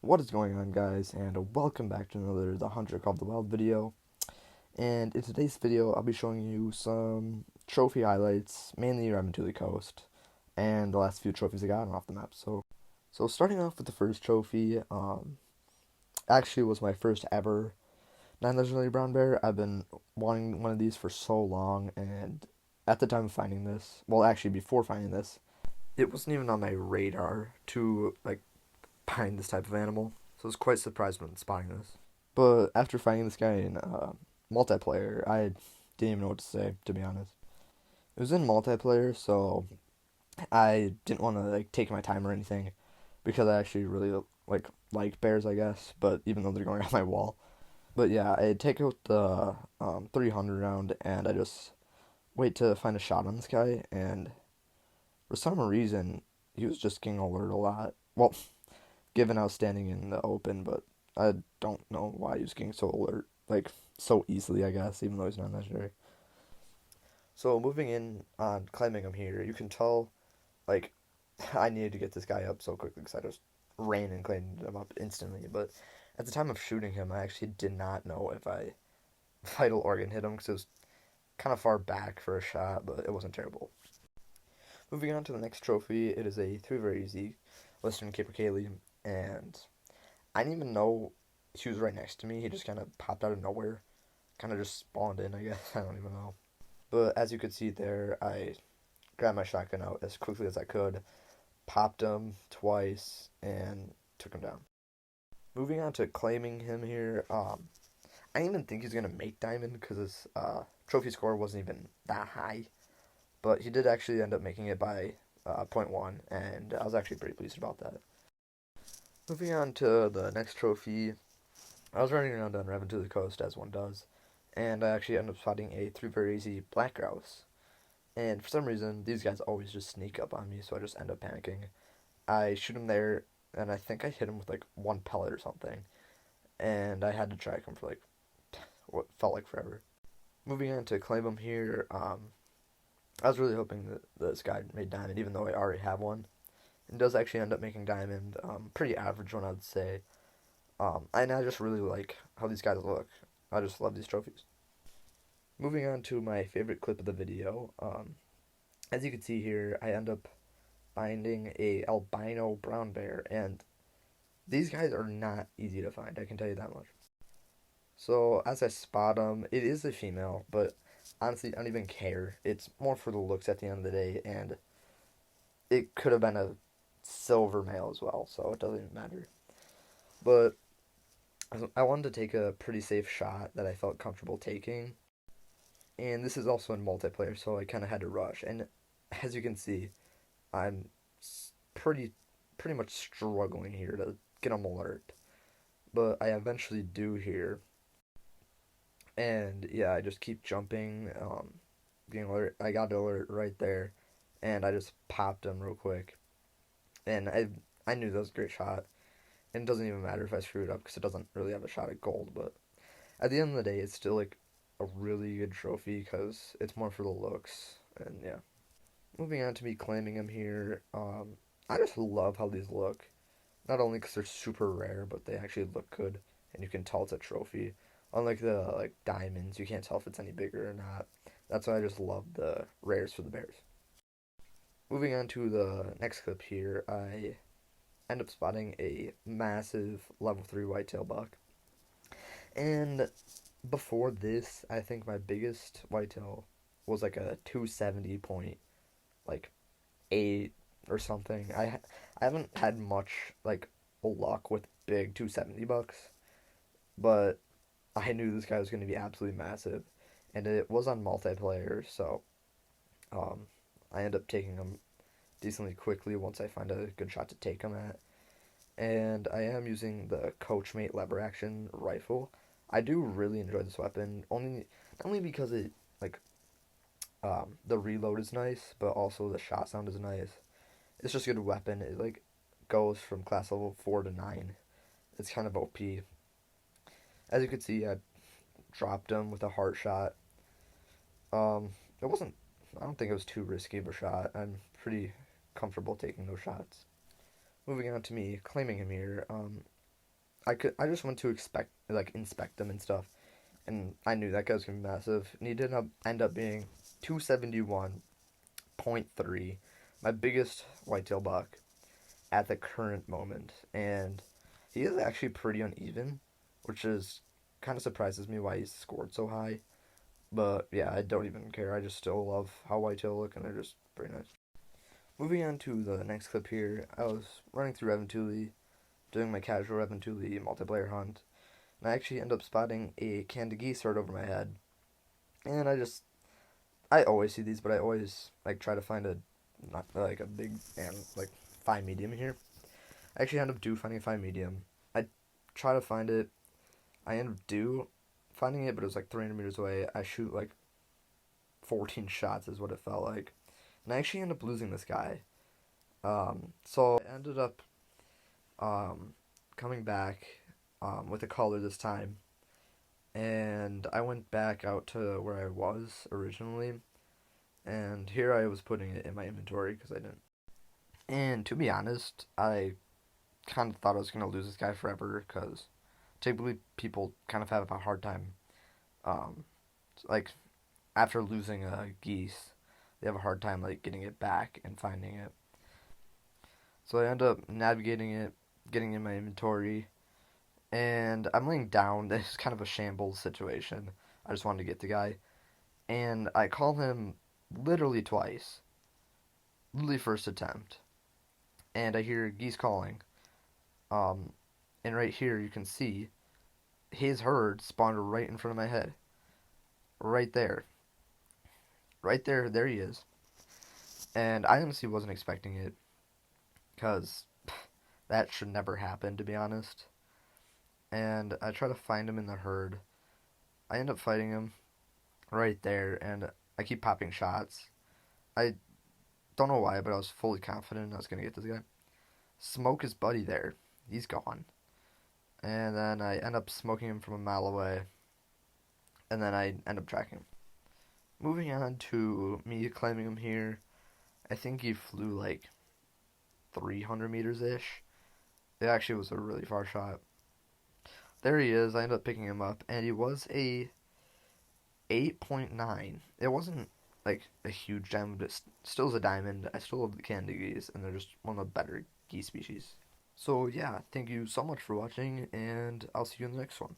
What is going on, guys, and welcome back to another The Hunter Called the Wild video. And in today's video, I'll be showing you some trophy highlights, mainly around to the coast, and the last few trophies I got off the map. So starting off with the first trophy, actually was my first ever 9 legendary brown bear. I've been wanting one of these for so long, and at the time of finding this, well, actually before finding this, it wasn't even on my radar to find this type of animal. So I was quite surprised when spotting this. But after finding this guy in multiplayer, I didn't even know what to say, to be honest. It was in multiplayer, so I didn't want to take my time or anything because I actually really like bears, I guess. But even though they're going on my wall, but yeah, I take out the 300 round and I just wait to find a shot on this guy. And for some reason, he was just getting alert a lot. Well, given I was standing in the open, but I don't know why he was getting so alert, so easily, I guess, even though he's not legendary. So moving in on claiming him here, you can tell, like, I needed to get this guy up so quickly because I just ran and claimed him up instantly. But at the time of shooting him, I actually did not know if I vital organ hit him because it was kind of far back for a shot, but it wasn't terrible. Moving on to the next trophy, it is a 3 very easy Western Capercaillie, and I didn't even know he was right next to me. He just kind of popped out of nowhere. Kind of just spawned in, I guess. I don't even know. But as you could see there, I grabbed my shotgun out as quickly as I could, popped him twice, and took him down. Moving on to claiming him here, I didn't even think he's going to make diamond because his trophy score wasn't even that high. But he did actually end up making it by point 0.1, and I was actually pretty pleased about that. Moving on to the next trophy, I was running around on Revan to the Coast, as one does, and I actually ended up spotting a 3 very easy black grouse. And for some reason, these guys always just sneak up on me, so I just end up panicking. I shoot him there, and I think I hit him with one pellet or something, and I had to track him for what felt like forever. Moving on to claim him here, I was really hoping that this guy made diamond, even though I already have one. It does actually end up making diamond, pretty average one, I'd say. And I just really like how these guys look. I just love these trophies. Moving on to my favorite clip of the video. As you can see here, I end up finding a albino brown bear, and these guys are not easy to find. I can tell you that much. So as I spot them, it is a female, but honestly, I don't even care. It's more for the looks at the end of the day, and it could have been a silver male as well, so it doesn't even matter. But I wanted to take a pretty safe shot that I felt comfortable taking, and this is also in multiplayer, so I kind of had to rush. And as you can see, I'm pretty pretty much struggling here to get them alert, but I eventually do here. And yeah, I just keep jumping, getting alert. I got the alert right there, and I just popped him real quick. And I knew that was a great shot. And it doesn't even matter if I screw it up because it doesn't really have a shot at gold. But at the end of the day, it's still a really good trophy because it's more for the looks. And yeah. Moving on to me claiming them here, I just love how these look. Not only because they're super rare, but they actually look good, and you can tell it's a trophy. Unlike the diamonds, you can't tell if it's any bigger or not. That's why I just love the rares for the bears. Moving on to the next clip here, I end up spotting a massive level 3 whitetail buck. And before this, I think my biggest whitetail was like a 270 point like 8 or something. I haven't had much luck with big 270 bucks, but I knew this guy was going to be absolutely massive, and it was on multiplayer, so um, I end up taking him decently quickly once I find a good shot to take him at. And I am using the Coachmate lever action rifle. I do really enjoy this weapon, not only because it like the reload is nice, but also the shot sound is nice. It's just a good weapon. It goes from class level 4 to 9. It's kind of OP. As you can see, I dropped him with a heart shot. It wasn't. I don't think it was too risky of a shot. I'm pretty comfortable taking those shots. Moving on to me claiming him here. I just went to inspect them and stuff, and I knew that guy was gonna be massive. And he did end up being 271.3, my biggest whitetail buck at the current moment, and he is actually pretty uneven, which is kind of surprises me why he's scored so high. But yeah, I don't even care. I just still love how whitetail look, and they're just pretty nice. Moving on to the next clip here, I was running through Reventuli, doing my casual Reventuli multiplayer hunt, and I actually end up spotting a can of geese right over my head. And I always see these, but I always try to find a not like a big and fine medium here. I actually end up finding a fine medium. I try to find it. I end up finding it, but it was 300 meters away. I shoot 14 shots is what it felt like, and I actually end up losing this guy. So I ended up coming back with a collar this time, and I went back out to where I was originally, and here I was putting it in my inventory because I didn't. And to be honest, I kind of thought I was going to lose this guy forever because typically people kind of have a hard time, um, like after losing a geese, they have a hard time getting it back and finding it. So I end up navigating it, getting in my inventory, and I'm laying down. This is kind of a shambles situation. I just wanted to get the guy, and I call him literally twice, literally first attempt, and I hear geese calling. Um, and right here you can see his herd spawned right in front of my head, right there, there he is, and I honestly wasn't expecting it, cause that should never happen, to be honest. And I try to find him in the herd. I end up fighting him right there, and I keep popping shots. I don't know why, but I was fully confident I was gonna get this guy. Smoke his buddy there. He's gone. And then I end up smoking him from a mile away, and then I end up tracking him. Moving on to me claiming him here, I think he flew 300 meters ish. It actually was a really far shot. There he is. I ended up picking him up, and he was a 8.9. It wasn't a huge diamond, but it still is a diamond. I still love the candy geese, and they're just one of the better geese species. So yeah, thank you so much for watching, and I'll see you in the next one.